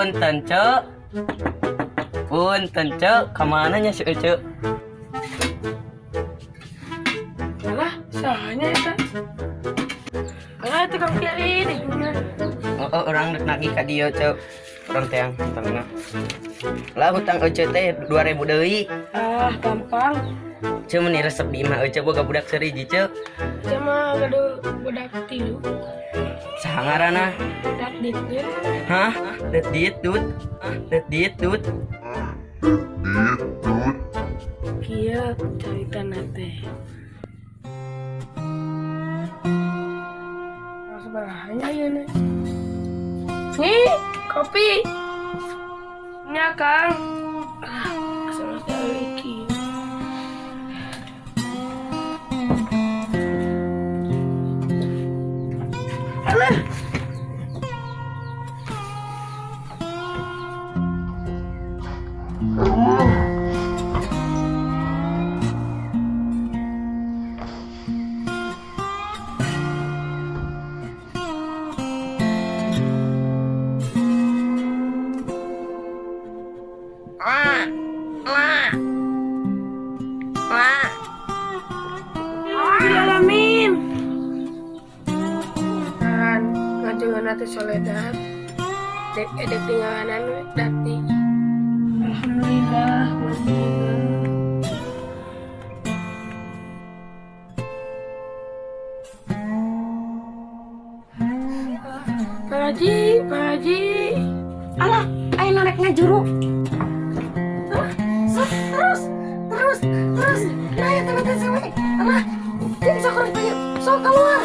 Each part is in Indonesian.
Punten cek. Punten cek, kemana nya si Ece? Alah, sahanya eta. Alah, itu kang kiai deh. Oh, orang nagih ka dieu cek. Orang teh yang tengah. Lah hutang Ece teh 2000 deui. Ah, gampang. Ceu meni resep di imah Ece boga budak seriji cek. Cuma gaduh budak tilu. Saha ngaranna? Budak ditut. Hah? Det ditut. Det ditut. Kieu caritana teh. Sebelahnya ya nih. Nih, kopi. Nya Kang. Asal iki. Alah. Alamin. Kan ngajengan teh Soledad. Dek edek tinggalan we dati. Alhamdulillah, Pak Haji. Alah, ayo narik ngajuru. Terus. Nah, ya teman-teman cewek. Alah, jadi sok orang banyak. Sok keluar.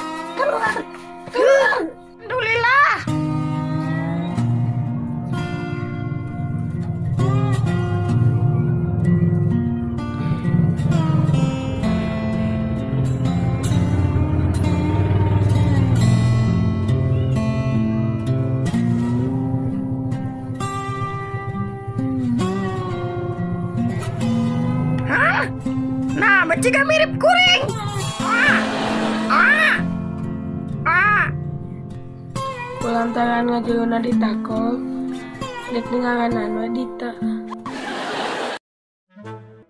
Alhamdulillah. Nah, juga mirip kuring. Kulantaran ngajengan ditakol. Dek tinggalan we dita.